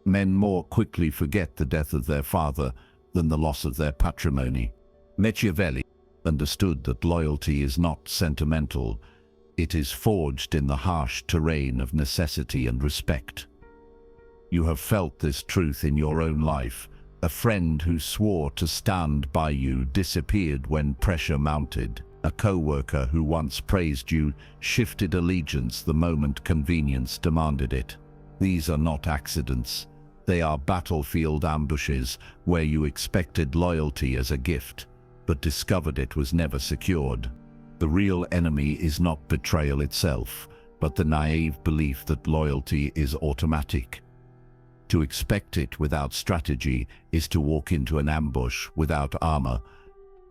Men more quickly forget the death of their father than the loss of their patrimony. Machiavelli understood that loyalty is not sentimental. It is forged in the harsh terrain of necessity and respect. You have felt this truth in your own life. A friend who swore to stand by you disappeared when pressure mounted. A co-worker who once praised you shifted allegiance the moment convenience demanded it. These are not accidents. They are battlefield ambushes where you expected loyalty as a gift, but discovered it was never secured. The real enemy is not betrayal itself, but the naive belief that loyalty is automatic. To expect it without strategy is to walk into an ambush without armor.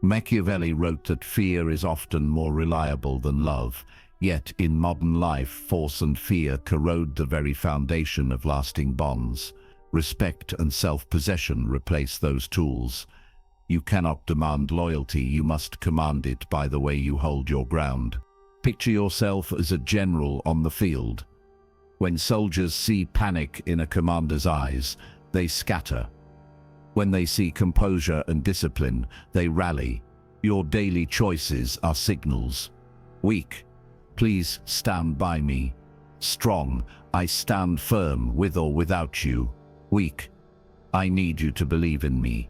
Machiavelli wrote that fear is often more reliable than love, yet in modern life, force and fear corrode the very foundation of lasting bonds. Respect and self-possession replace those tools. You cannot demand loyalty, you must command it by the way you hold your ground. Picture yourself as a general on the field. When soldiers see panic in a commander's eyes, they scatter. When they see composure and discipline, they rally. Your daily choices are signals. Weak, please stand by me. Strong, I stand firm with or without you. Weak, I need you to believe in me.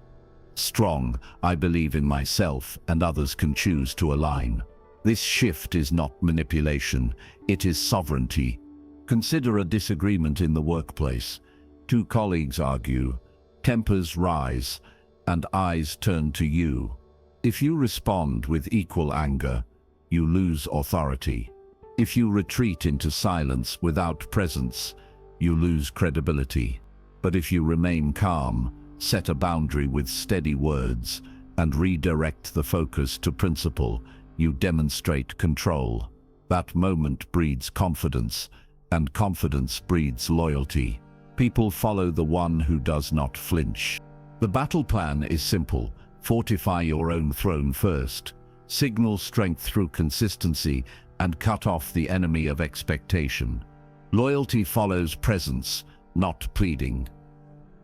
Strong, I believe in myself and others can choose to align. This shift is not manipulation, it is sovereignty. Consider a disagreement in the workplace. Two colleagues argue, tempers rise, and eyes turn to you. If you respond with equal anger, you lose authority. If you retreat into silence without presence, you lose credibility. But if you remain calm, set a boundary with steady words, and redirect the focus to principle, you demonstrate control. That moment breeds confidence, and confidence breeds loyalty. People follow the one who does not flinch. The battle plan is simple. Fortify your own throne first. Signal strength through consistency and cut off the enemy of expectation. Loyalty follows presence, not pleading.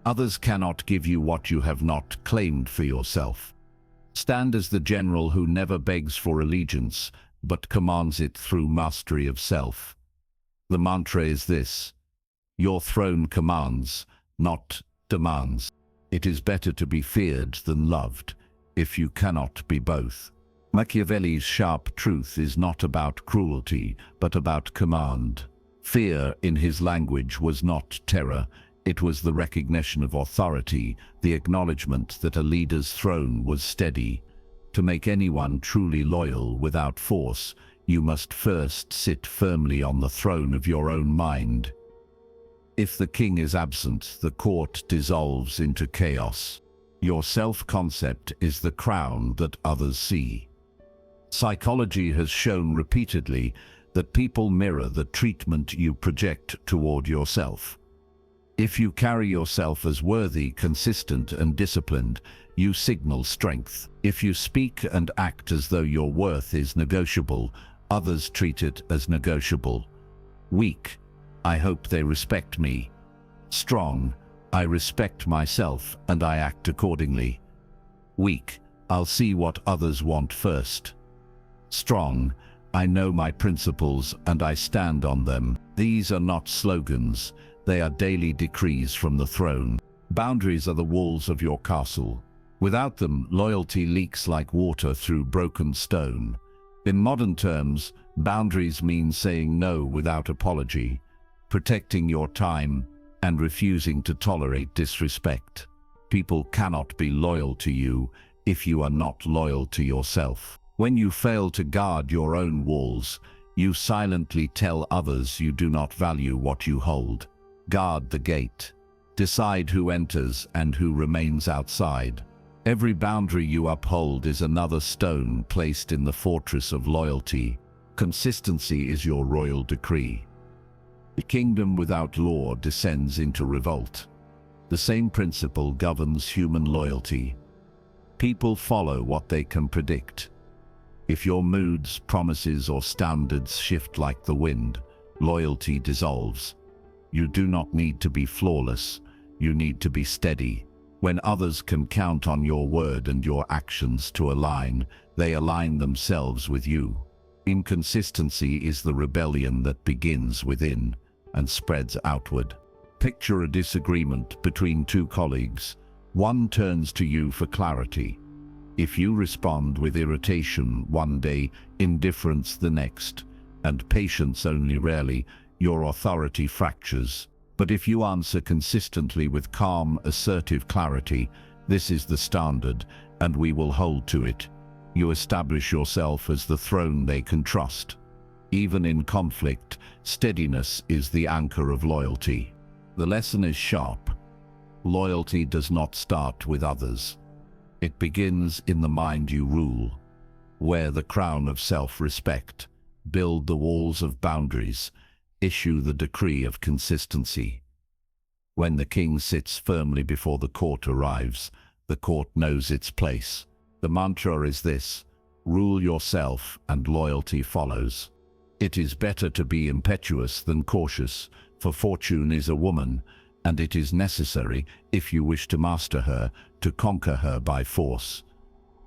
Others cannot give you what you have not claimed for yourself. Stand as the general who never begs for allegiance, but commands it through mastery of self. The mantra is this: your throne commands, not demands. It is better to be feared than loved, if you cannot be both. Machiavelli's sharp truth is not about cruelty, but about command. Fear, in his language, was not terror. It was the recognition of authority, the acknowledgement that a leader's throne was steady. To make anyone truly loyal without force, you must first sit firmly on the throne of your own mind. If the king is absent, the court dissolves into chaos. Your self-concept is the crown that others see. Psychology has shown repeatedly that people mirror the treatment you project toward yourself. If you carry yourself as worthy, consistent, and disciplined, you signal strength. If you speak and act as though your worth is negotiable, others treat it as negotiable. Weak, I hope they respect me. Strong, I respect myself and I act accordingly. Weak, I'll see what others want first. Strong, I know my principles and I stand on them. These are not slogans, they are daily decrees from the throne. Boundaries are the walls of your castle. Without them, loyalty leaks like water through broken stone. In modern terms, boundaries mean saying no without apology, protecting your time, and refusing to tolerate disrespect. People cannot be loyal to you if you are not loyal to yourself. When you fail to guard your own walls, you silently tell others you do not value what you hold. Guard the gate. Decide who enters and who remains outside. Every boundary you uphold is another stone placed in the fortress of loyalty. Consistency is your royal decree. A kingdom without law descends into revolt. The same principle governs human loyalty. People follow what they can predict. If your moods, promises, or standards shift like the wind, loyalty dissolves. You do not need to be flawless. You need to be steady. When others can count on your word and your actions to align, they align themselves with you. Inconsistency is the rebellion that begins within and spreads outward. Picture a disagreement between two colleagues. One turns to you for clarity. If you respond with irritation one day, indifference the next, and patience only rarely, your authority fractures. But if you answer consistently with calm, assertive clarity, this is the standard, and we will hold to it. You establish yourself as the throne they can trust. Even in conflict, steadiness is the anchor of loyalty. The lesson is sharp. Loyalty does not start with others. It begins in the mind you rule. Wear the crown of self-respect. Build the walls of boundaries. Issue the decree of consistency. When the king sits firmly before the court arrives, the court knows its place. The mantra is this: rule yourself and loyalty follows. It is better to be impetuous than cautious, for fortune is a woman, and it is necessary, if you wish to master her, to conquer her by force.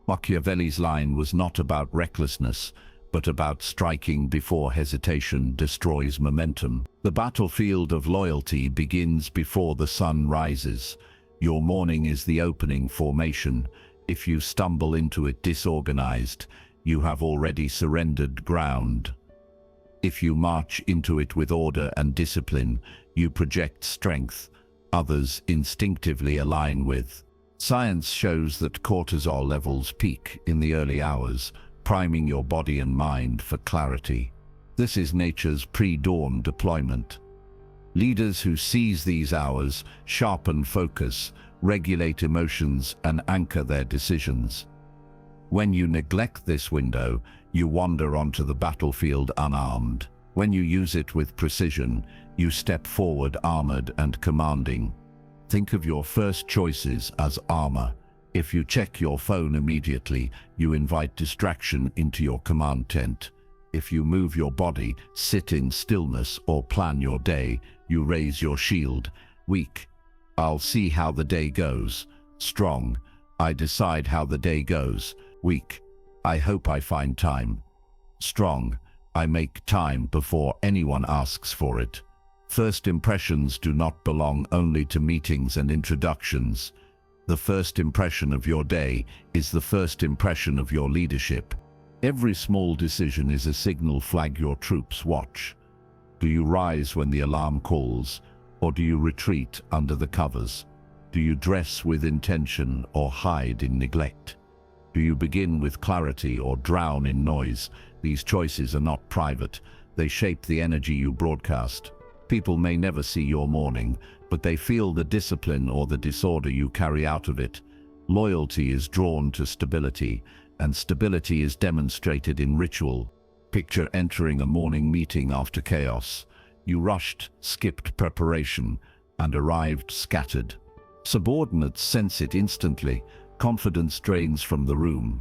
Machiavelli's line was not about recklessness, but about striking before hesitation destroys momentum. The battlefield of loyalty begins before the sun rises. Your morning is the opening formation. If you stumble into it disorganized, you have already surrendered ground. If you march into it with order and discipline, you project strength others instinctively align with. Science shows that cortisol levels peak in the early hours, priming your body and mind for clarity. This is nature's pre-dawn deployment. Leaders who seize these hours sharpen focus, regulate emotions, and anchor their decisions. When you neglect this window, you wander onto the battlefield unarmed. When you use it with precision, you step forward armored and commanding. Think of your first choices as armor. If you check your phone immediately, you invite distraction into your command tent. If you move your body, sit in stillness, or plan your day, you raise your shield. Weak: I'll see how the day goes. Strong: I decide how the day goes. Weak: I hope I find time. Strong: I make time before anyone asks for it. First impressions do not belong only to meetings and introductions. The first impression of your day is the first impression of your leadership. Every small decision is a signal. Flag your troops. Watch. Do you rise when the alarm calls, or do you retreat under the covers? Do you dress with intention or hide in neglect? Do you begin with clarity or drown in noise? These choices are not private. They shape the energy you broadcast. People may never see your morning, but they feel the discipline or the disorder you carry out of it. Loyalty is drawn to stability, and stability is demonstrated in ritual. Picture entering a morning meeting after chaos. You rushed, skipped preparation, and arrived scattered. Subordinates sense it instantly. Confidence drains from the room.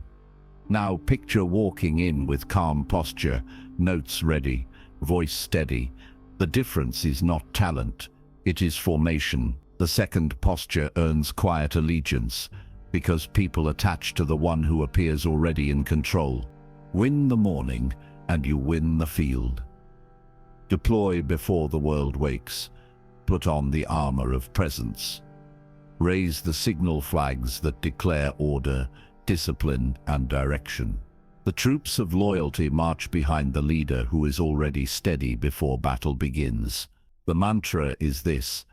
Now picture walking in with calm posture, notes ready, voice steady. The difference is not talent, it is formation. The second posture earns quiet allegiance, because people attach to the one who appears already in control. Win the morning, and you win the field. Deploy before the world wakes. Put on the armor of presence. Raise the signal flags that declare order, discipline, and direction. The troops of loyalty march behind the leader who is already steady before battle begins. The mantra is this: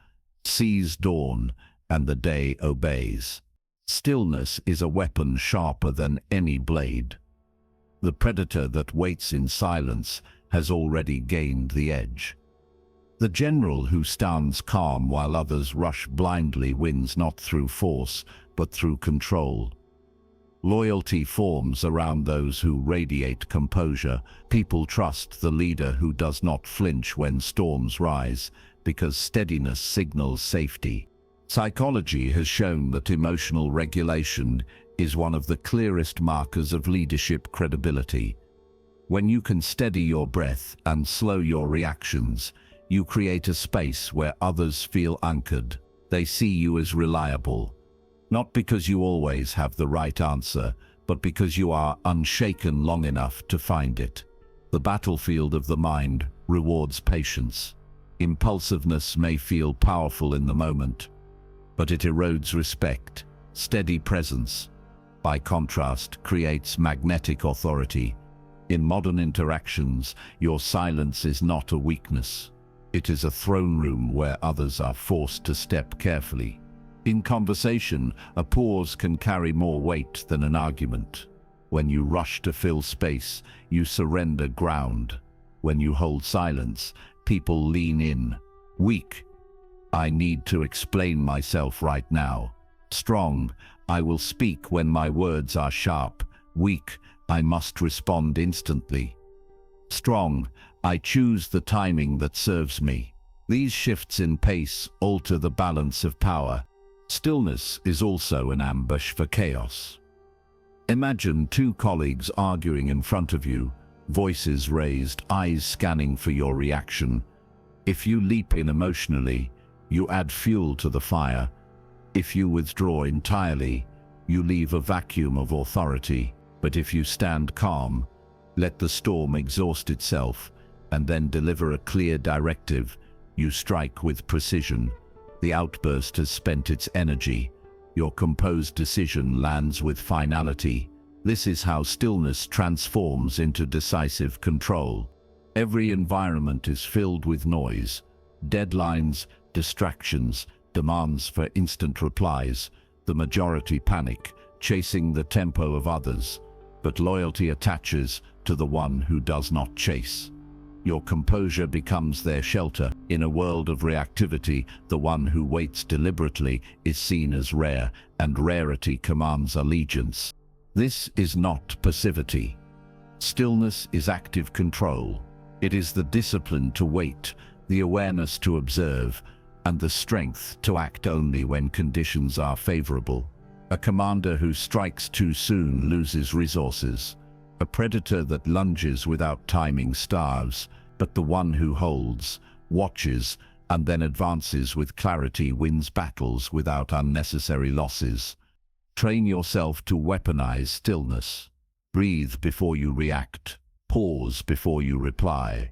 seize dawn, and the day obeys. Stillness is a weapon sharper than any blade. The predator that waits in silence has already gained the edge. The general who stands calm while others rush blindly wins not through force, but through control. Loyalty forms around those who radiate composure. People trust the leader who does not flinch when storms rise, because steadiness signals safety. Psychology has shown that emotional regulation is one of the clearest markers of leadership credibility. When you can steady your breath and slow your reactions, you create a space where others feel anchored. They see you as reliable, not because you always have the right answer, but because you are unshaken long enough to find it. The battlefield of the mind rewards patience. Impulsiveness may feel powerful in the moment, but it erodes respect. Steady presence, by contrast, creates magnetic authority. In modern interactions, your silence is not a weakness. It is a throne room where others are forced to step carefully. In conversation, a pause can carry more weight than an argument. When you rush to fill space, you surrender ground. When you hold silence, people lean in. Weak, I need to explain myself right now. Strong, I will speak when my words are sharp. Weak, I must respond instantly. Strong, I choose the timing that serves me. These shifts in pace alter the balance of power. Stillness is also an ambush for chaos. Imagine two colleagues arguing in front of you, voices raised, eyes scanning for your reaction. If you leap in emotionally, you add fuel to the fire. If you withdraw entirely, you leave a vacuum of authority. But if you stand calm, let the storm exhaust itself, and then deliver a clear directive, you strike with precision. The outburst has spent its energy. Your composed decision lands with finality. This is how stillness transforms into decisive control. Every environment is filled with noise, deadlines, distractions, demands for instant replies. The majority panic, chasing the tempo of others, but loyalty attaches to the one who does not chase. Your composure becomes their shelter. In a world of reactivity, the one who waits deliberately is seen as rare, and rarity commands allegiance. This is not passivity. Stillness is active control. It is the discipline to wait, the awareness to observe, and the strength to act only when conditions are favorable. A commander who strikes too soon loses resources. A predator that lunges without timing starves, but the one who holds, watches, and then advances with clarity wins battles without unnecessary losses. Train yourself to weaponize stillness. Breathe before you react. Pause before you reply.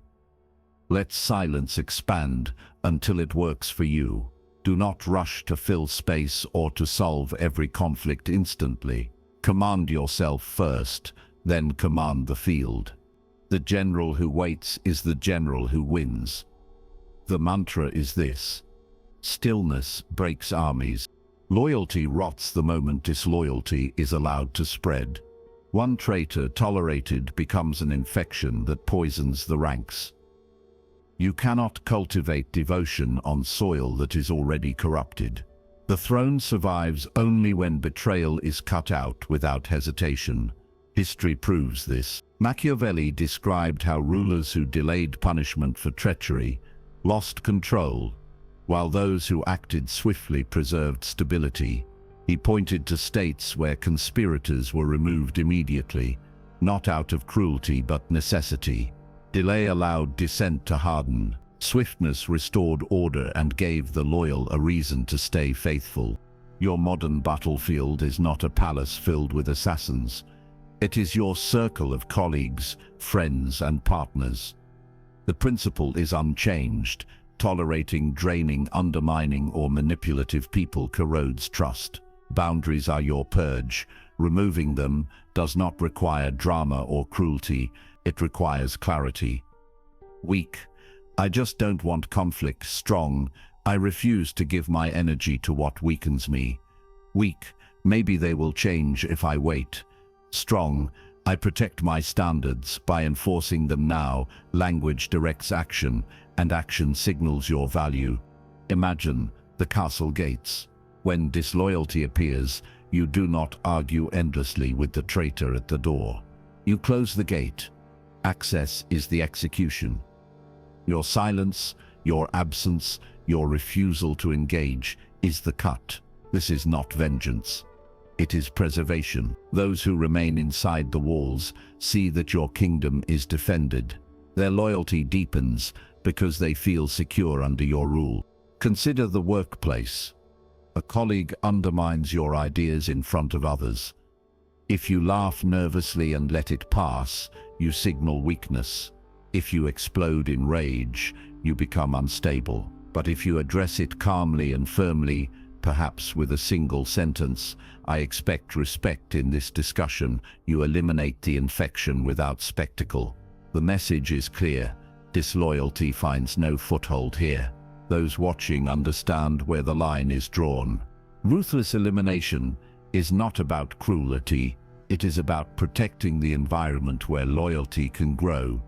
Let silence expand until it works for you. Do not rush to fill space or to solve every conflict instantly. Command yourself first, then command the field. The general who waits is the general who wins. The mantra is this: stillness breaks armies. Loyalty rots the moment disloyalty is allowed to spread. One traitor tolerated becomes an infection that poisons the ranks. You cannot cultivate devotion on soil that is already corrupted. The throne survives only when betrayal is cut out without hesitation. History proves this. Machiavelli described how rulers who delayed punishment for treachery lost control, while those who acted swiftly preserved stability. He pointed to states where conspirators were removed immediately, not out of cruelty but necessity. Delay allowed dissent to harden. Swiftness restored order and gave the loyal a reason to stay faithful. Your modern battlefield is not a palace filled with assassins. It is your circle of colleagues, friends, and partners. The principle is unchanged. Tolerating draining, undermining, or manipulative people corrodes trust. Boundaries are your purge. Removing them does not require drama or cruelty. It requires clarity. Weak, I just don't want conflict. Strong, I refuse to give my energy to what weakens me. Weak, maybe they will change if I wait. Strong, I protect my standards by enforcing them now. Language directs action, and action signals your value. Imagine the castle gates. When disloyalty appears, you do not argue endlessly with the traitor at the door. You close the gate. Access is the execution. Your silence, your absence, your refusal to engage is the cut. This is not vengeance. It is preservation. Those who remain inside the walls see that your kingdom is defended. Their loyalty deepens because they feel secure under your rule. Consider the workplace. A colleague undermines your ideas in front of others. If you laugh nervously and let it pass, you signal weakness. If you explode in rage, you become unstable. But if you address it calmly and firmly, perhaps with a single sentence, "I expect respect in this discussion," you eliminate the infection without spectacle. The message is clear. Disloyalty finds no foothold here. Those watching understand where the line is drawn. Ruthless elimination is not about cruelty. It is about protecting the environment where loyalty can grow.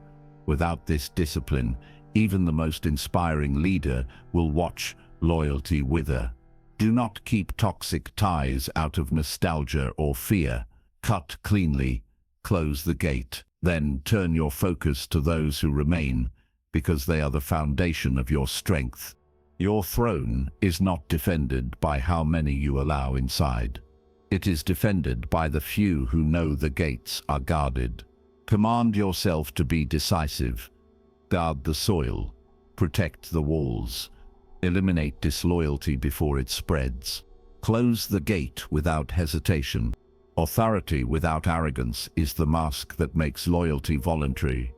Without this discipline, even the most inspiring leader will watch loyalty wither. Do not keep toxic ties out of nostalgia or fear. Cut cleanly, close the gate, then turn your focus to those who remain, because they are the foundation of your strength. Your throne is not defended by how many you allow inside. It is defended by the few who know the gates are guarded. Command yourself to be decisive. Guard the soil. Protect the walls. Eliminate disloyalty before it spreads. Close the gate without hesitation. Authority without arrogance is the mask that makes loyalty voluntary.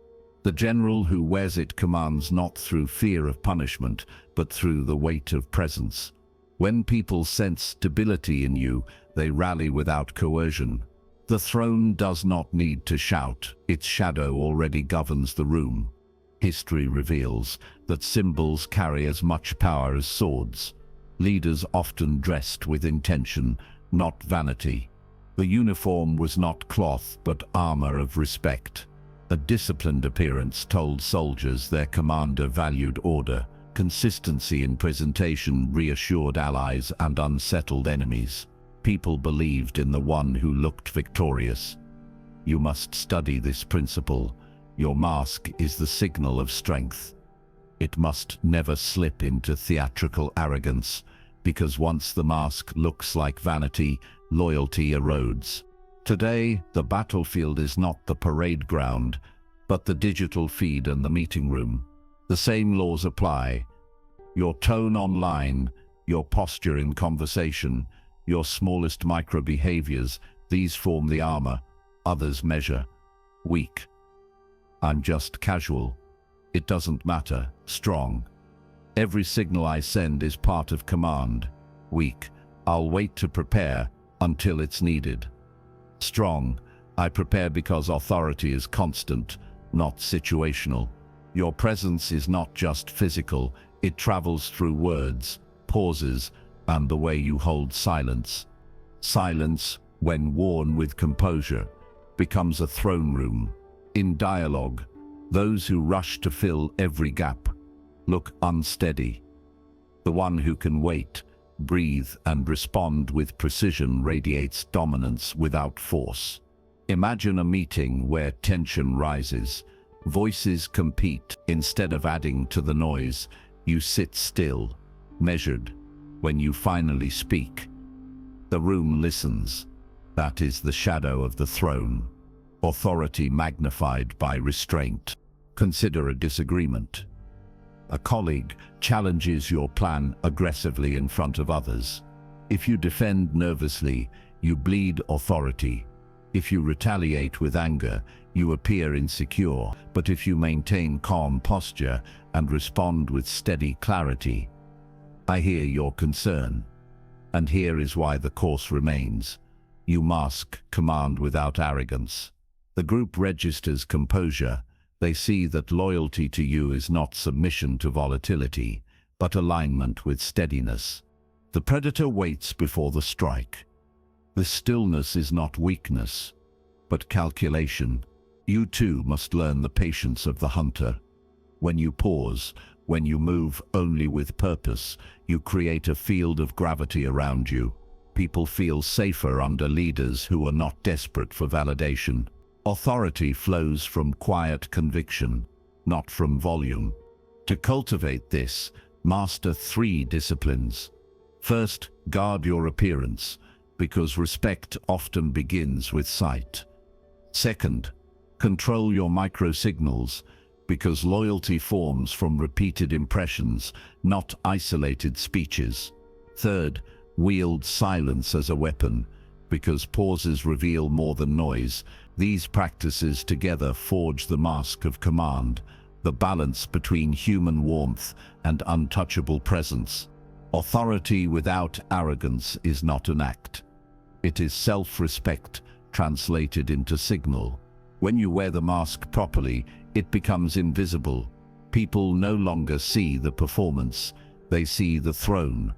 The general who wears it commands not through fear of punishment, but through the weight of presence. When people sense stability in you, they rally without coercion. The throne does not need to shout. Its shadow already governs the room. History reveals that symbols carry as much power as swords. Leaders often dressed with intention, not vanity. The uniform was not cloth, but armor of respect. A disciplined appearance told soldiers their commander valued order. Consistency in presentation reassured allies and unsettled enemies. People believed in the one who looked victorious. You must study this principle. Your mask is the signal of strength. It must never slip into theatrical arrogance, because once the mask looks like vanity, loyalty erodes. Today, the battlefield is not the parade ground, but the digital feed and the meeting room. The same laws apply. Your tone online, your posture in conversation, your smallest micro-behaviors, these form the armor. Others measure. Weak. I'm just casual. It doesn't matter. Strong. Every signal I send is part of command. Weak. I'll wait to prepare until it's needed. Strong. I prepare because authority is constant, not situational. Your presence is not just physical, it travels through words, pauses, and the way you hold silence. Silence, when worn with composure, becomes a throne room. In dialogue, those who rush to fill every gap look unsteady. The one who can wait, breathe, and respond with precision radiates dominance without force. Imagine a meeting where tension rises. Voices compete. Instead of adding to the noise, you sit still, measured. When you finally speak, the room listens. That is the shadow of the throne. Authority magnified by restraint. Consider a disagreement. A colleague challenges your plan aggressively in front of others. If you defend nervously, you bleed authority. If you retaliate with anger, you appear insecure. But if you maintain calm posture and respond with steady clarity, I hear your concern. And here is why the course remains. You mask command without arrogance. The group registers composure. They see that loyalty to you is not submission to volatility, but alignment with steadiness. The predator waits before the strike. The stillness is not weakness, but calculation. You too must learn the patience of the hunter. When you pause, when you move only with purpose, you create a field of gravity around you. People feel safer under leaders who are not desperate for validation. Authority flows from quiet conviction, not from volume. To cultivate this, master 3 disciplines. First, guard your appearance, because respect often begins with sight. Second, control your micro-signals, because loyalty forms from repeated impressions, not isolated speeches. Third, Wield silence as a weapon, because pauses reveal more than noise. These practices together forge the mask of command, the balance between human warmth and untouchable presence. Authority without arrogance is not an act. It is self-respect translated into signal. When you wear the mask properly, it becomes invisible. People no longer see the performance, they see the throne.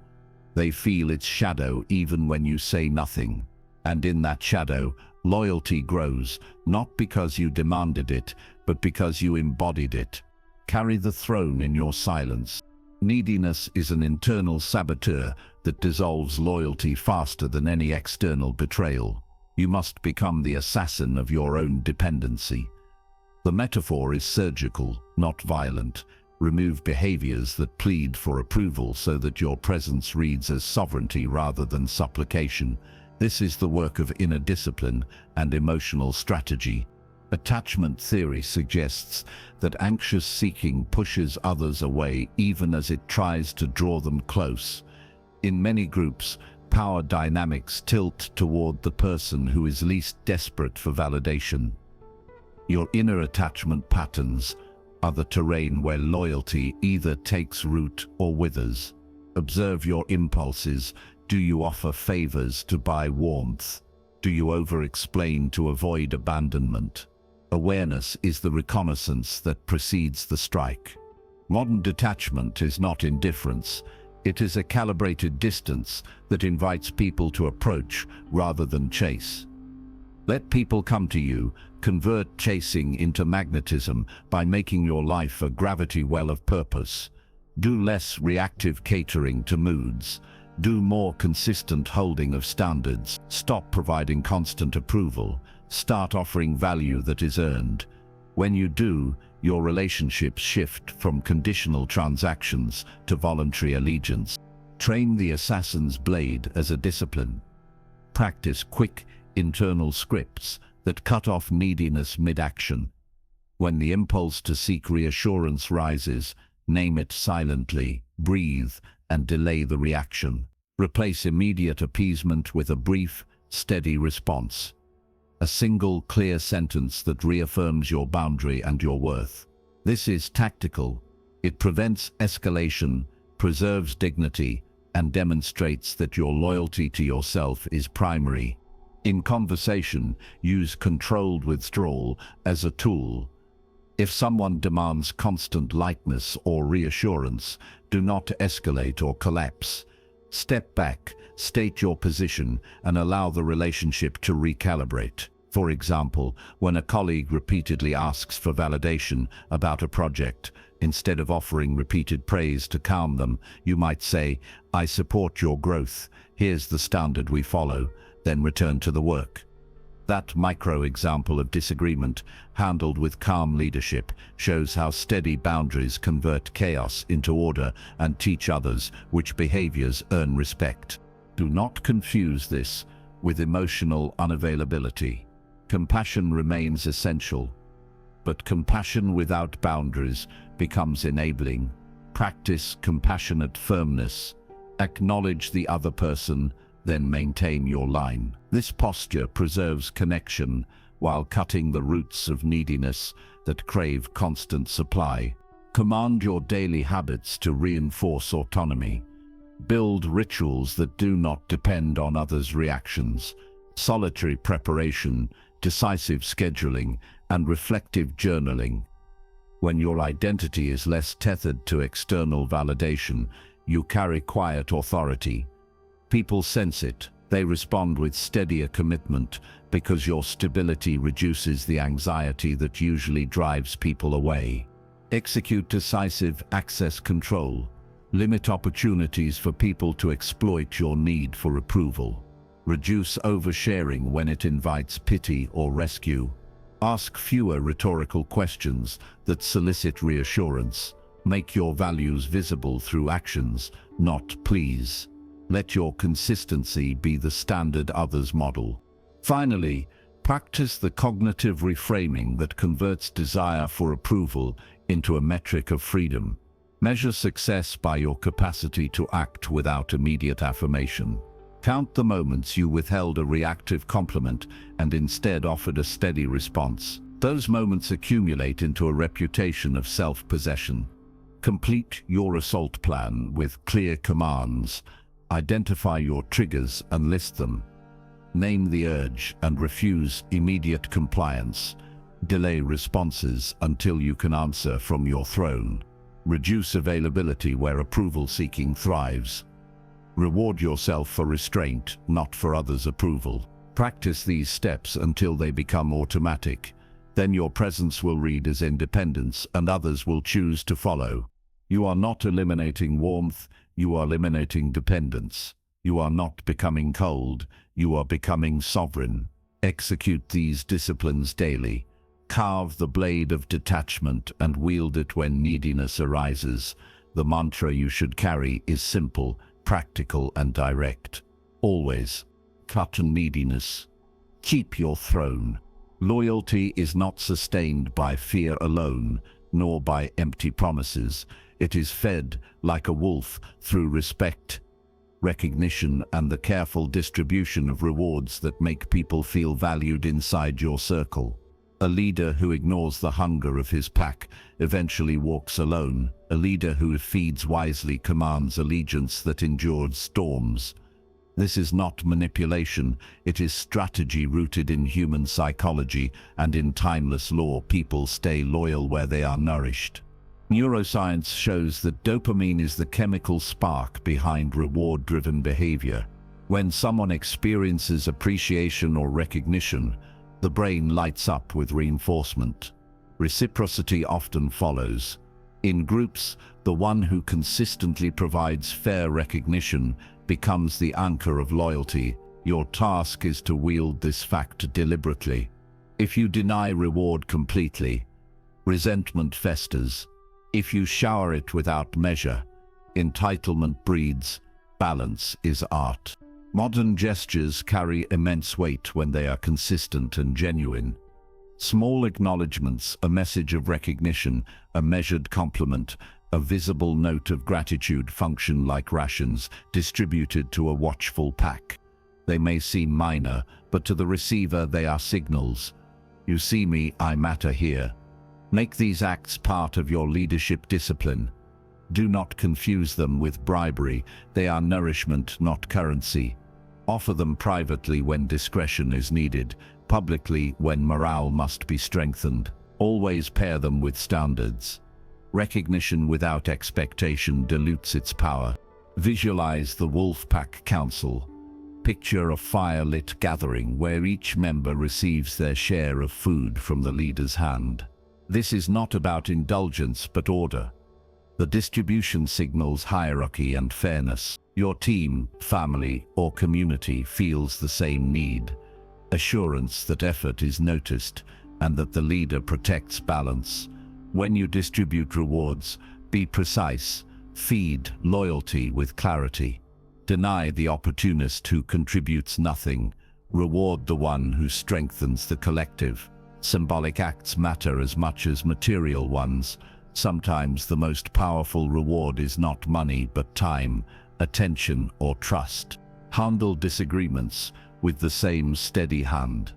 They feel its shadow even when you say nothing. And in that shadow, loyalty grows, not because you demanded it, but because you embodied it. Carry the throne in your silence. Neediness is an internal saboteur that dissolves loyalty faster than any external betrayal. You must become the assassin of your own dependency. The metaphor is surgical, not violent. Remove behaviors that plead for approval so that your presence reads as sovereignty rather than supplication. This is the work of inner discipline and emotional strategy. Attachment theory suggests that anxious seeking pushes others away even as it tries to draw them close. In many groups, power dynamics tilt toward the person who is least desperate for validation. Your inner attachment patterns are the terrain where loyalty either takes root or withers. Observe your impulses. Do you offer favors to buy warmth? Do you over-explain to avoid abandonment? Awareness is the reconnaissance that precedes the strike. Modern detachment is not indifference. It is a calibrated distance that invites people to approach rather than chase. Let people come to you. Convert chasing into magnetism by making your life a gravity well of purpose. Do less reactive catering to moods. Do more consistent holding of standards. Stop providing constant approval. Start offering value that is earned. When you do, your relationships shift from conditional transactions to voluntary allegiance. Train the assassin's blade as a discipline. Practice quick, internal scripts that cut off neediness mid-action. When the impulse to seek reassurance rises, name it silently, breathe, and delay the reaction. Replace immediate appeasement with a brief, steady response. A single, clear sentence that reaffirms your boundary and your worth. This is tactical. It prevents escalation, preserves dignity, and demonstrates that your loyalty to yourself is primary. In conversation, use controlled withdrawal as a tool. If someone demands constant lightness or reassurance, do not escalate or collapse. Step back, state your position, and allow the relationship to recalibrate. For example, when a colleague repeatedly asks for validation about a project, instead of offering repeated praise to calm them, you might say, "I support your growth. Here's the standard we follow," then return to the work. That micro-example of disagreement, handled with calm leadership, shows how steady boundaries convert chaos into order and teach others which behaviors earn respect. Do not confuse this with emotional unavailability. Compassion remains essential, but compassion without boundaries becomes enabling. Practice compassionate firmness. Acknowledge the other person, then maintain your line. This posture preserves connection while cutting the roots of neediness that crave constant supply. Command your daily habits to reinforce autonomy. Build rituals that do not depend on others' reactions. Solitary preparation, decisive scheduling, and reflective journaling. When your identity is less tethered to external validation, you carry quiet authority. People sense it. They respond with steadier commitment because your stability reduces the anxiety that usually drives people away. Execute decisive access control. Limit opportunities for people to exploit your need for approval. Reduce oversharing when it invites pity or rescue. Ask fewer rhetorical questions that solicit reassurance. Make your values visible through actions, not pleas. Let your consistency be the standard others model. Finally, practice the cognitive reframing that converts desire for approval into a metric of freedom. Measure success by your capacity to act without immediate affirmation. Count the moments you withheld a reactive compliment and instead offered a steady response. Those moments accumulate into a reputation of self-possession. Complete your assault plan with clear commands. Identify your triggers and list them. Name the urge and refuse immediate compliance. Delay responses until you can answer from your throne. Reduce availability where approval-seeking thrives. Reward yourself for restraint, not for others' approval. Practice these steps until they become automatic. Then your presence will read as independence and others will choose to follow. You are not eliminating warmth, you are eliminating dependence. You are not becoming cold, you are becoming sovereign. Execute these disciplines daily. Carve the blade of detachment and wield it when neediness arises. The mantra you should carry is simple, practical and direct. Always, cut neediness. Keep your throne. Loyalty is not sustained by fear alone, nor by empty promises. It is fed, like a wolf, through respect, recognition, and the careful distribution of rewards that make people feel valued inside your circle. A leader who ignores the hunger of his pack eventually walks alone. A leader who feeds wisely commands allegiance that endures storms. This is not manipulation, it is strategy rooted in human psychology, and in timeless law. People stay loyal where they are nourished. Neuroscience shows that dopamine is the chemical spark behind reward-driven behavior. When someone experiences appreciation or recognition, the brain lights up with reinforcement. Reciprocity often follows. In groups, the one who consistently provides fair recognition becomes the anchor of loyalty. Your task is to wield this fact deliberately. If you deny reward completely, resentment festers. If you shower it without measure, entitlement breeds. Balance is art. Modern gestures carry immense weight when they are consistent and genuine. Small acknowledgements, a message of recognition, a measured compliment, a visible note of gratitude function like rations distributed to a watchful pack. They may seem minor, but to the receiver they are signals. You see me, I matter here. Make these acts part of your leadership discipline. Do not confuse them with bribery. They are nourishment, not currency. Offer them privately when discretion is needed, publicly when morale must be strengthened. Always pair them with standards. Recognition without expectation dilutes its power. Visualize the Wolf Pack Council. Picture a fire-lit gathering where each member receives their share of food from the leader's hand. This is not about indulgence but order. The distribution signals hierarchy and fairness. Your team, family, or community feels the same need. Assurance that effort is noticed and that the leader protects balance. When you distribute rewards, be precise. Feed loyalty with clarity. Deny the opportunist who contributes nothing. Reward the one who strengthens the collective. Symbolic acts matter as much as material ones. Sometimes the most powerful reward is not money but time, attention, or trust. Handle disagreements with the same steady hand.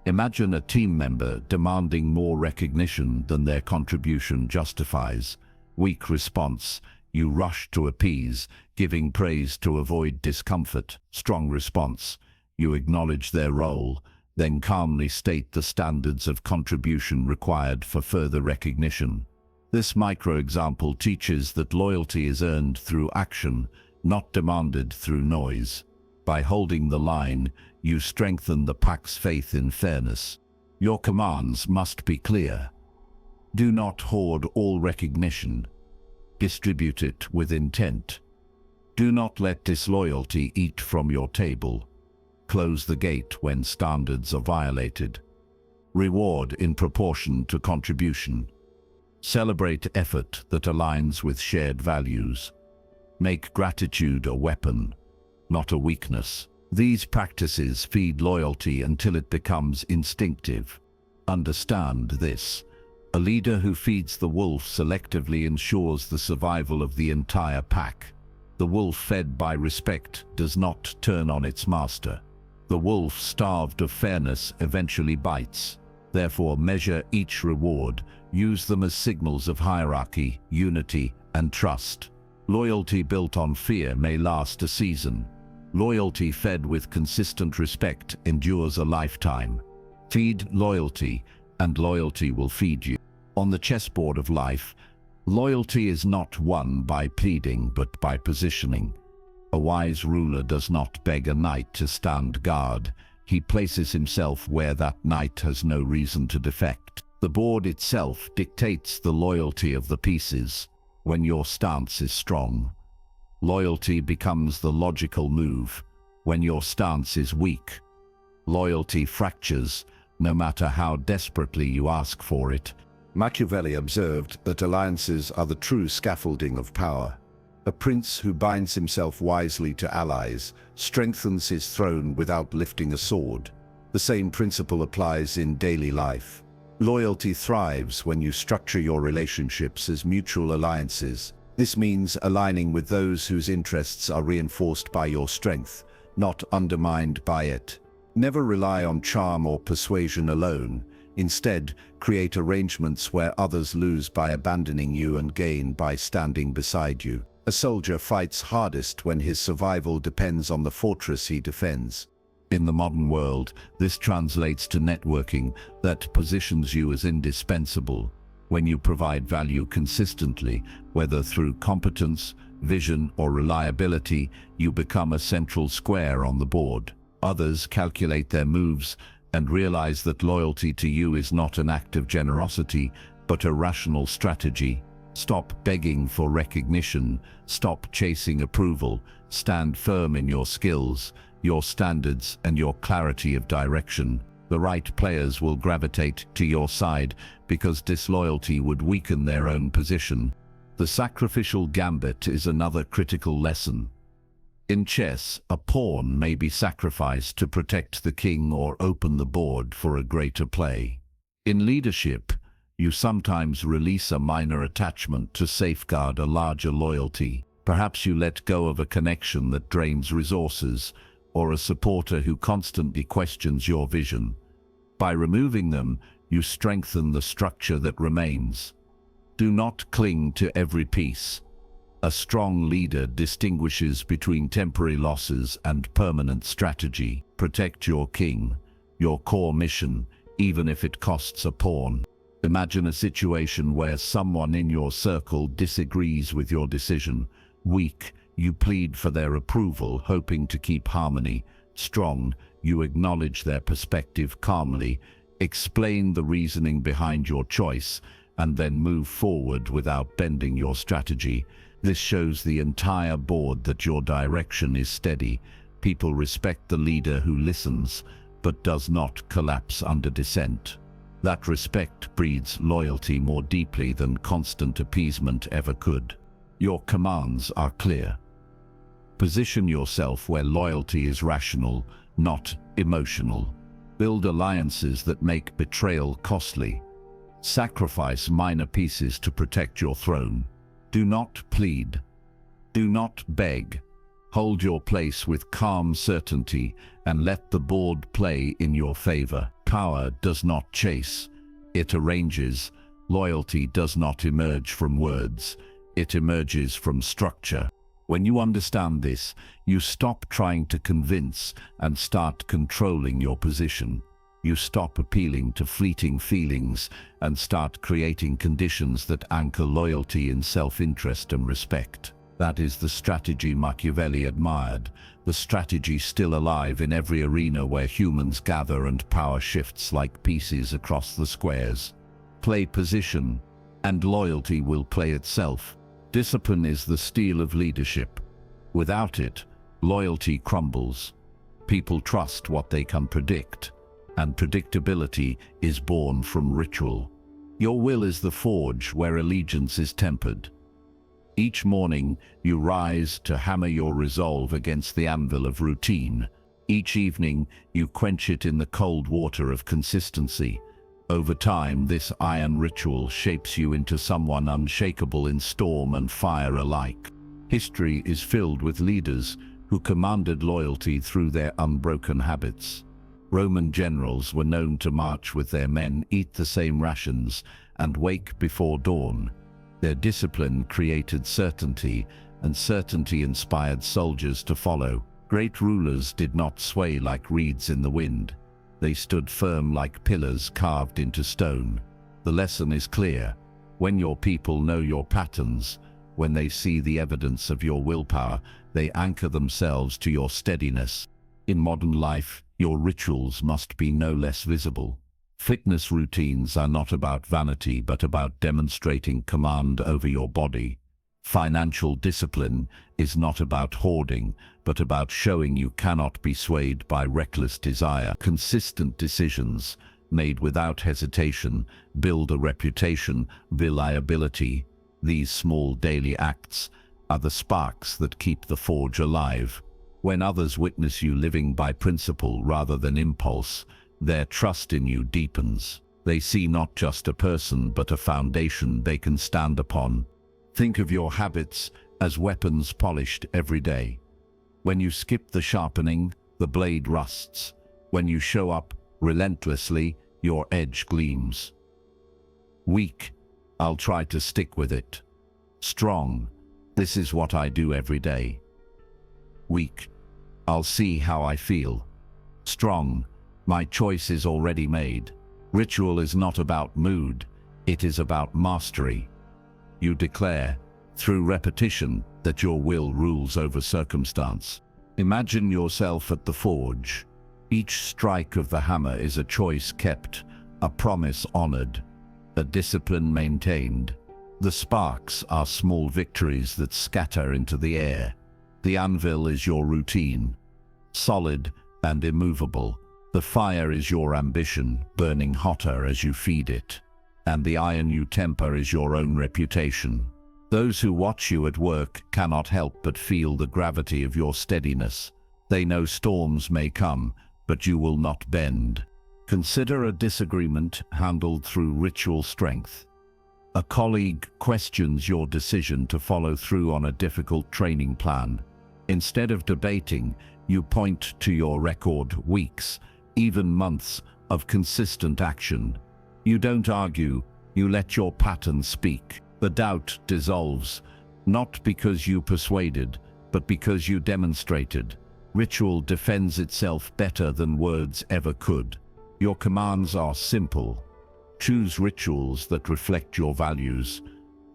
Imagine a team member demanding more recognition than their contribution justifies. Weak response. You rush to appease, giving praise to avoid discomfort. Strong response. You acknowledge their role, then calmly state the standards of contribution required for further recognition. This micro-example teaches that loyalty is earned through action, not demanded through noise. By holding the line, you strengthen the pack's faith in fairness. Your commands must be clear. Do not hoard all recognition. Distribute it with intent. Do not let disloyalty eat from your table. Close the gate when standards are violated. Reward in proportion to contribution. Celebrate effort that aligns with shared values. Make gratitude a weapon, not a weakness. These practices feed loyalty until it becomes instinctive. Understand this. A leader who feeds the wolf selectively ensures the survival of the entire pack. The wolf fed by respect does not turn on its master. The wolf starved of fairness eventually bites. Therefore, measure each reward. Use them as signals of hierarchy, unity, and trust. Loyalty built on fear may last a season. Loyalty fed with consistent respect endures a lifetime. Feed loyalty, and loyalty will feed you. On the chessboard of life, loyalty is not won by pleading but by positioning. A wise ruler does not beg a knight to stand guard. He places himself where that knight has no reason to defect. The board itself dictates the loyalty of the pieces. When your stance is strong, loyalty becomes the logical move. When your stance is weak, loyalty fractures, no matter how desperately you ask for it. Machiavelli observed that alliances are the true scaffolding of power. A prince who binds himself wisely to allies strengthens his throne without lifting a sword. The same principle applies in daily life. Loyalty thrives when you structure your relationships as mutual alliances. This means aligning with those whose interests are reinforced by your strength, not undermined by it. Never rely on charm or persuasion alone. Instead, create arrangements where others lose by abandoning you and gain by standing beside you. A soldier fights hardest when his survival depends on the fortress he defends. In the modern world, this translates to networking that positions you as indispensable. When you provide value consistently, whether through competence, vision, or reliability, you become a central square on the board. Others calculate their moves and realize that loyalty to you is not an act of generosity, but a rational strategy. Stop begging for recognition. Stop chasing approval. Stand firm in your skills, your standards, and your clarity of direction. The right players will gravitate to your side because disloyalty would weaken their own position. The sacrificial gambit is another critical lesson. In chess, a pawn may be sacrificed to protect the king or open the board for a greater play. In leadership, you sometimes release a minor attachment to safeguard a larger loyalty. Perhaps you let go of a connection that drains resources, or a supporter who constantly questions your vision. By removing them, you strengthen the structure that remains. Do not cling to every piece. A strong leader distinguishes between temporary losses and permanent strategy. Protect your king, your core mission, even if it costs a pawn. Imagine a situation where someone in your circle disagrees with your decision. Weak, you plead for their approval, hoping to keep harmony. Strong, you acknowledge their perspective calmly, explain the reasoning behind your choice, and then move forward without bending your strategy. This shows the entire board that your direction is steady. People respect the leader who listens, but does not collapse under dissent. That respect breeds loyalty more deeply than constant appeasement ever could. Your commands are clear. Position yourself where loyalty is rational, not emotional. Build alliances that make betrayal costly. Sacrifice minor pieces to protect your throne. Do not plead. Do not beg. Hold your place with calm certainty and let the board play in your favor. Power does not chase, it arranges. Loyalty does not emerge from words, it emerges from structure. When you understand this, you stop trying to convince and start controlling your position. You stop appealing to fleeting feelings and start creating conditions that anchor loyalty in self-interest and respect. That is the strategy Machiavelli admired, the strategy still alive in every arena where humans gather and power shifts like pieces across the squares. Play position, and loyalty will play itself. Discipline is the steel of leadership. Without it, loyalty crumbles. People trust what they can predict, and predictability is born from ritual. Your will is the forge where allegiance is tempered. Each morning, you rise to hammer your resolve against the anvil of routine. Each evening, you quench it in the cold water of consistency. Over time, this iron ritual shapes you into someone unshakable in storm and fire alike. History is filled with leaders who commanded loyalty through their unbroken habits. Roman generals were known to march with their men, eat the same rations, and wake before dawn. Their discipline created certainty, and certainty inspired soldiers to follow. Great rulers did not sway like reeds in the wind. They stood firm like pillars carved into stone. The lesson is clear. When your people know your patterns, when they see the evidence of your willpower, they anchor themselves to your steadiness. In modern life, your rituals must be no less visible. Fitness routines are not about vanity, but about demonstrating command over your body. Financial discipline is not about hoarding, but about showing you cannot be swayed by reckless desire. Consistent decisions, made without hesitation, build a reputation, reliability. These small daily acts are the sparks that keep the forge alive. When others witness you living by principle rather than impulse, their trust in you deepens. They see not just a person, but a foundation they can stand upon. Think of your habits as weapons polished every day. When you skip the sharpening, the blade rusts. When you show up relentlessly, your edge gleams. Weak, I'll try to stick with it. Strong, this is what I do every day. Weak, I'll see how I feel. Strong, my choice is already made. Ritual is not about mood, it is about mastery. You declare, through repetition, that your will rules over circumstance. Imagine yourself at the forge. Each strike of the hammer is a choice kept, a promise honored, a discipline maintained. The sparks are small victories that scatter into the air. The anvil is your routine, solid and immovable. The fire is your ambition, burning hotter as you feed it. And the iron you temper is your own reputation. Those who watch you at work cannot help but feel the gravity of your steadiness. They know storms may come, but you will not bend. Consider a disagreement handled through ritual strength. A colleague questions your decision to follow through on a difficult training plan. Instead of debating, you point to your record, weeks, even months of consistent action. You don't argue, you let your pattern speak. The doubt dissolves, not because you persuaded, but because you demonstrated. Ritual defends itself better than words ever could. Your commands are simple. Choose rituals that reflect your values.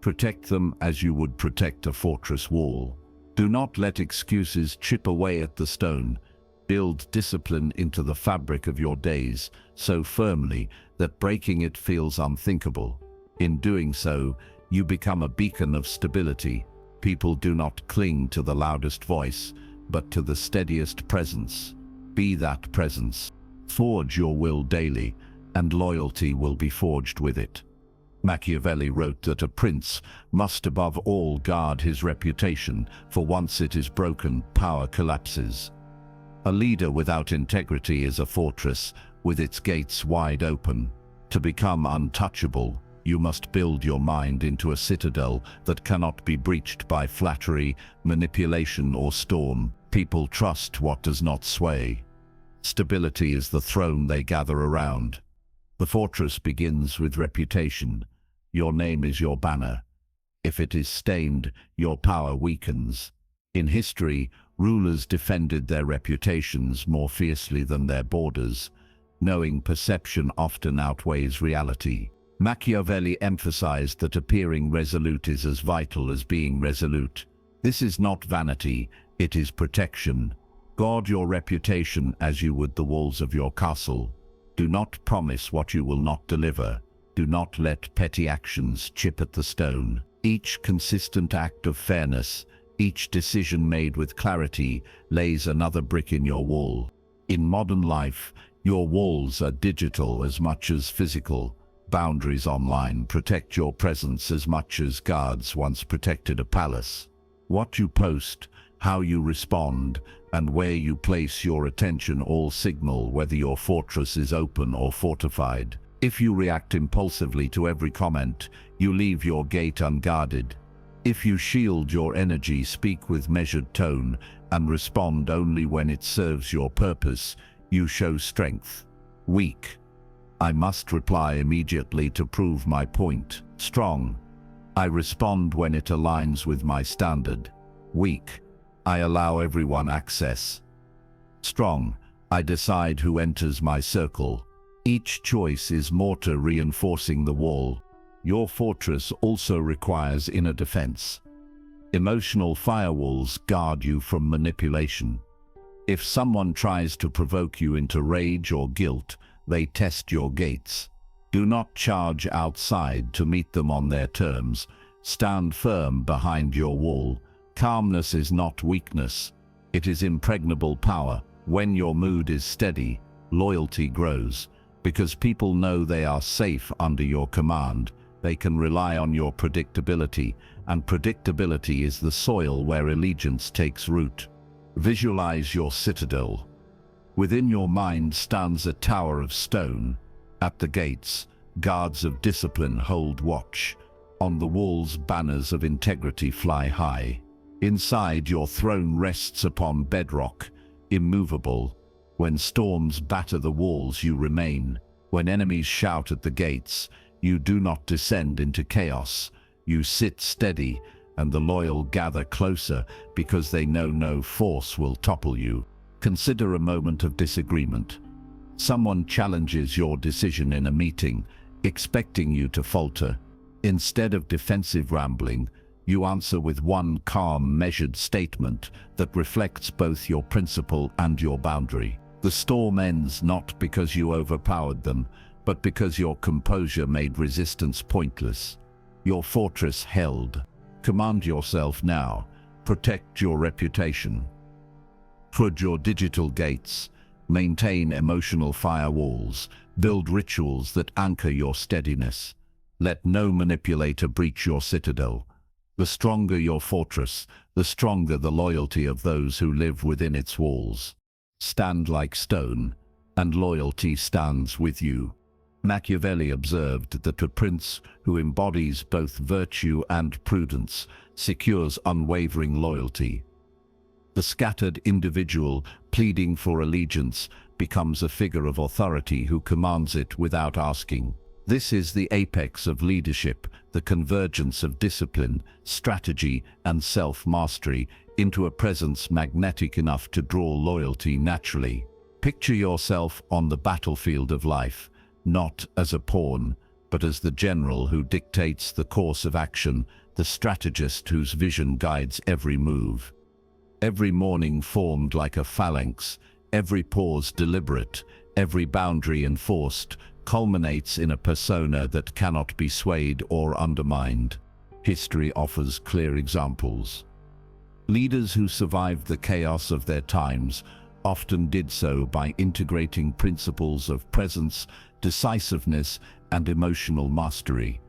Protect them as you would protect a fortress wall. Do not let excuses chip away at the stone. Build discipline into the fabric of your days so firmly that breaking it feels unthinkable. In doing so, you become a beacon of stability. People do not cling to the loudest voice, but to the steadiest presence. Be that presence. Forge your will daily, and loyalty will be forged with it. Machiavelli wrote that a prince must above all guard his reputation, for once it is broken, power collapses. A leader without integrity is a fortress with its gates wide open. To become untouchable, you must build your mind into a citadel that cannot be breached by flattery, manipulation, or storm. People trust what does not sway. Stability is the throne they gather around. The fortress begins with reputation. Your name is your banner. If it is stained, your power weakens. In history, rulers defended their reputations more fiercely than their borders, knowing perception often outweighs reality. Machiavelli emphasized that appearing resolute is as vital as being resolute. This is not vanity, it is protection. Guard your reputation as you would the walls of your castle. Do not promise what you will not deliver. Do not let petty actions chip at the stone. Each consistent act of fairness, each decision made with clarity, lays another brick in your wall. In modern life, your walls are digital as much as physical. Boundaries online protect your presence as much as guards once protected a palace. What you post, how you respond, and where you place your attention all signal whether your fortress is open or fortified. If you react impulsively to every comment, you leave your gate unguarded. If you shield your energy, speak with measured tone, and respond only when it serves your purpose, you show strength. Weak. I must reply immediately to prove my point. Strong. I respond when it aligns with my standard. Weak. I allow everyone access. Strong. I decide who enters my circle. Each choice is mortar reinforcing the wall. Your fortress also requires inner defense. Emotional firewalls guard you from manipulation. If someone tries to provoke you into rage or guilt, they test your gates. Do not charge outside to meet them on their terms. Stand firm behind your wall. Calmness is not weakness. It is impregnable power. When your mood is steady, loyalty grows. Because people know they are safe under your command, they can rely on your predictability, and predictability is the soil where allegiance takes root. Visualize your citadel. Within your mind stands a tower of stone. At the gates, guards of discipline hold watch. On the walls, banners of integrity fly high. Inside, your throne rests upon bedrock, immovable. When storms batter the walls, you remain. When enemies shout at the gates, you do not descend into chaos. You sit steady, and the loyal gather closer because they know no force will topple you. Consider a moment of disagreement. Someone challenges your decision in a meeting, expecting you to falter. Instead of defensive rambling, you answer with one calm, measured statement that reflects both your principle and your boundary. The storm ends not because you overpowered them, but because your composure made resistance pointless. Your fortress held. Command yourself now. Protect your reputation. Flood your digital gates. Maintain emotional firewalls. Build rituals that anchor your steadiness. Let no manipulator breach your citadel. The stronger your fortress, the stronger the loyalty of those who live within its walls. Stand like stone, and loyalty stands with you. Machiavelli observed that a prince who embodies both virtue and prudence secures unwavering loyalty. The scattered individual pleading for allegiance becomes a figure of authority who commands it without asking. This is the apex of leadership, the convergence of discipline, strategy, and self-mastery into a presence magnetic enough to draw loyalty naturally. Picture yourself on the battlefield of life, not as a pawn, but as the general who dictates the course of action, the strategist whose vision guides every move. Every morning formed like a phalanx, every pause deliberate, every boundary enforced, culminates in a persona that cannot be swayed or undermined. History offers clear examples. Leaders who survived the chaos of their times often did so by integrating principles of presence, decisiveness, and emotional mastery.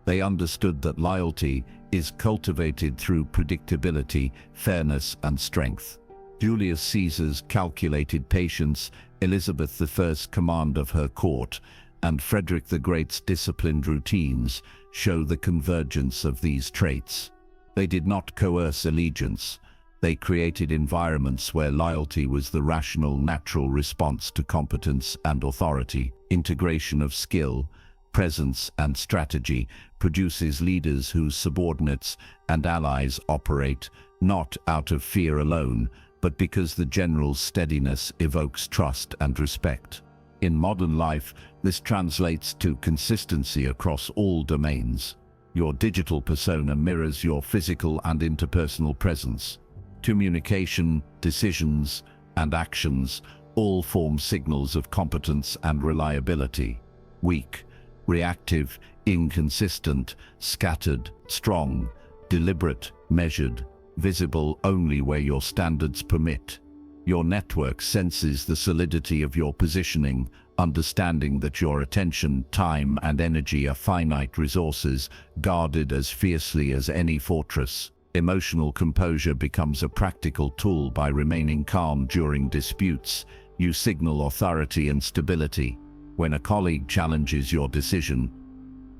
They understood that loyalty is cultivated through predictability, fairness, and strength. Julius Caesar's calculated patience, Elizabeth I's command of her court, and Frederick the Great's disciplined routines show the convergence of these traits. They did not coerce allegiance. They created environments where loyalty was the rational, natural response to competence and authority. Integration of skill, presence, and strategy produces leaders whose subordinates and allies operate not out of fear alone, but because the general's steadiness evokes trust and respect. In modern life, this translates to consistency across all domains. Your digital persona mirrors your physical and interpersonal presence. Communication, decisions, and actions all form signals of competence and reliability. Weak, reactive, inconsistent, scattered, strong, deliberate, measured, visible only where your standards permit. Your network senses the solidity of your positioning, understanding that your attention, time, and energy are finite resources guarded as fiercely as any fortress. Emotional composure becomes a practical tool. By remaining calm during disputes, you signal authority and stability. When a colleague challenges your decision,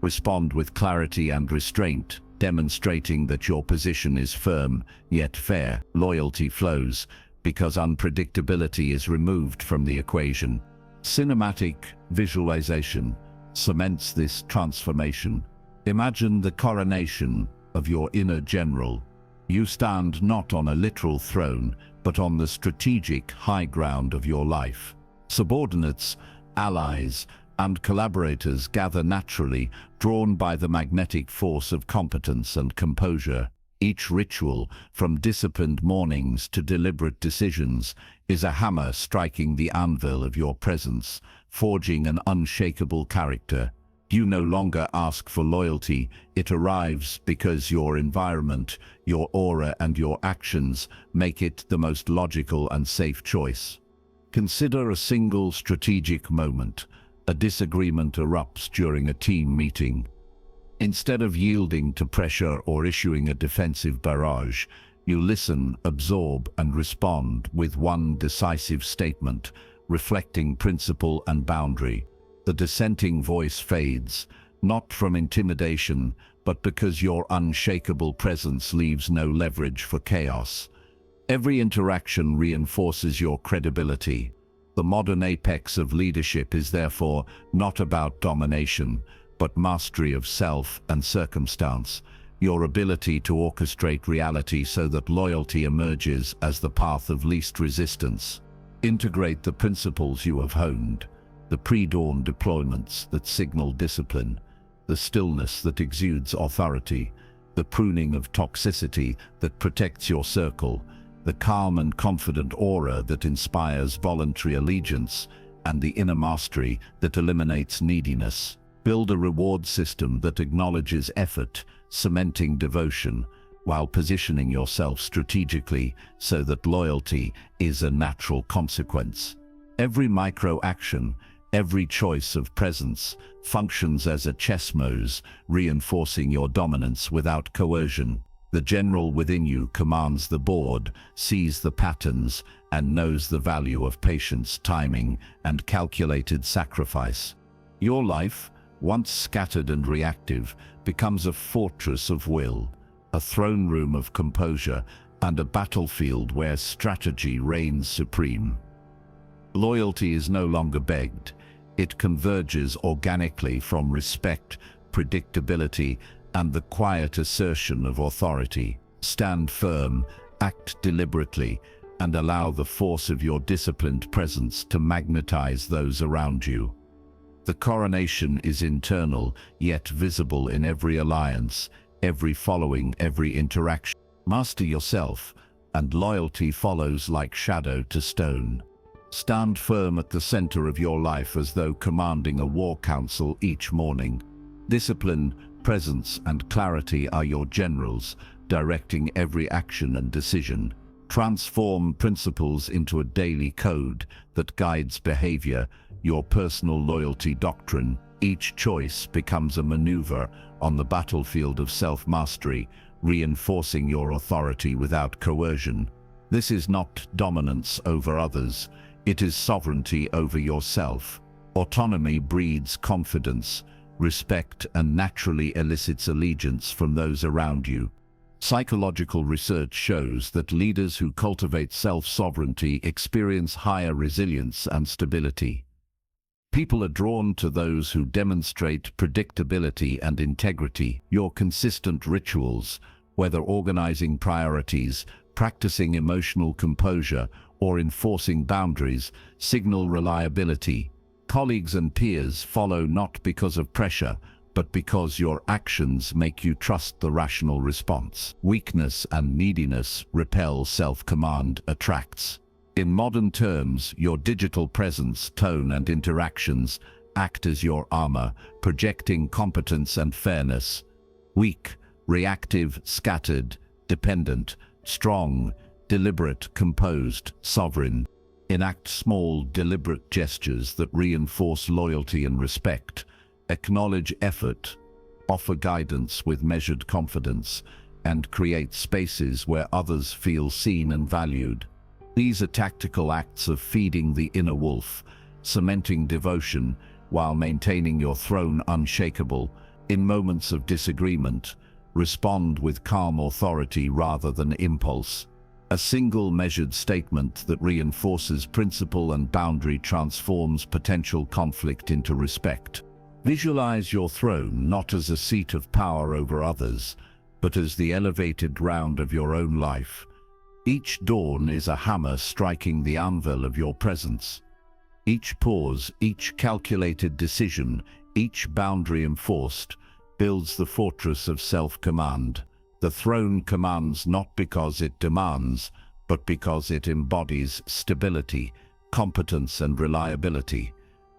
respond with clarity and restraint. demonstrating that your position is firm yet fair. Loyalty flows because unpredictability is removed from the equation. Cinematic visualization cements this transformation. Imagine the coronation of your inner general. You stand not on a literal throne, but on the strategic high ground of your life. Subordinates, allies, and collaborators gather naturally, drawn by the magnetic force of competence and composure. Each ritual, from disciplined mornings to deliberate decisions, is a hammer striking the anvil of your presence, forging an unshakable character. You no longer ask for loyalty, it arrives because your environment, your aura, and your actions make it the most logical and safe choice. Consider a single strategic moment. A disagreement erupts during a team meeting. Instead of yielding to pressure or issuing a defensive barrage, you listen, absorb, and respond with one decisive statement, reflecting principle and boundary. The dissenting voice fades, not from intimidation, but because your unshakable presence leaves no leverage for chaos. Every interaction reinforces your credibility. The modern apex of leadership is therefore not about domination, but mastery of self and circumstance, your ability to orchestrate reality so that loyalty emerges as the path of least resistance. Integrate the principles you have honed, the pre-dawn deployments that signal discipline, the stillness that exudes authority, the pruning of toxicity that protects your circle, the calm and confident aura that inspires voluntary allegiance, and the inner mastery that eliminates neediness. Build a reward system that acknowledges effort, cementing devotion, while positioning yourself strategically so that loyalty is a natural consequence. Every micro-action, every choice of presence, functions as a chess move, reinforcing your dominance without coercion. The general within you commands the board, sees the patterns, and knows the value of patience, timing, and calculated sacrifice. Your life, once scattered and reactive, becomes a fortress of will, a throne room of composure, and a battlefield where strategy reigns supreme. Loyalty is no longer begged. It converges organically from respect, predictability, and the quiet assertion of authority. Stand firm, act deliberately, and allow the force of your disciplined presence to magnetize those around you. The coronation is internal, yet visible in every alliance, every following, every interaction. Master yourself, and loyalty follows like shadow to stone. Stand firm at the center of your life as though commanding a war council each morning. Discipline, presence, and clarity are your generals, directing every action and decision. Transform principles into a daily code that guides behavior, your personal loyalty doctrine. Each choice becomes a maneuver on the battlefield of self-mastery, reinforcing your authority without coercion. This is not dominance over others, it is sovereignty over yourself. Autonomy breeds confidence, respect, and naturally elicits allegiance from those around you. Psychological research shows that leaders who cultivate self-sovereignty experience higher resilience and stability. People are drawn to those who demonstrate predictability and integrity. Your consistent rituals, whether organizing priorities, practicing emotional composure, or enforcing boundaries, signal reliability. Colleagues and peers follow not because of pressure, but because your actions make you trust the rational response. Weakness and neediness repel, self-command attracts. In modern terms, your digital presence, tone, and interactions act as your armor, projecting competence and fairness. Weak, reactive, scattered, dependent, strong, deliberate, composed, sovereign. Enact small, deliberate gestures that reinforce loyalty and respect. Acknowledge effort, offer guidance with measured confidence, and create spaces where others feel seen and valued. These are tactical acts of feeding the inner wolf, cementing devotion while maintaining your throne unshakable. In moments of disagreement, Respond with calm authority rather than impulse. A single measured statement that reinforces principle and boundary transforms potential conflict into respect. Visualize your throne not as a seat of power over others, but as the elevated ground of your own life. Each dawn is a hammer striking the anvil of your presence. Each pause, each calculated decision, each boundary enforced, builds the fortress of self-command. The throne commands not because it demands, but because it embodies stability, competence, and reliability.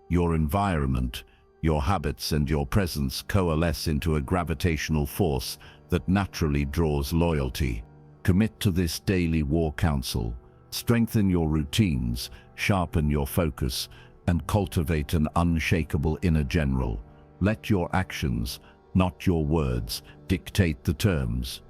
Your environment, your habits, and your presence coalesce into a gravitational force that naturally draws loyalty. Commit to this daily war council. Strengthen your routines, sharpen your focus, and cultivate an unshakable inner general. Let your actions, not your words, dictate the terms.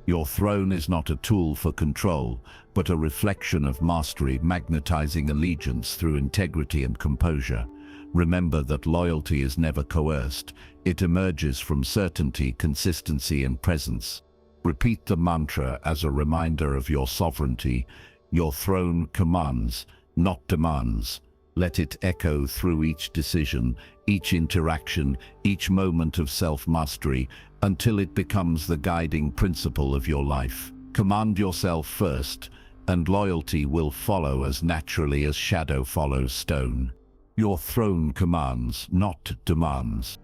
Your throne is not a tool for control, but a reflection of mastery, magnetizing allegiance through integrity and composure. Remember that loyalty is never coerced. It emerges from certainty, consistency, and presence. Repeat the mantra as a reminder of your sovereignty. Your throne commands, not demands. Let it echo through each decision, each interaction, each moment of self-mastery, until it becomes the guiding principle of your life. Command yourself first, and loyalty will follow as naturally as shadow follows stone. Your throne commands, not demands.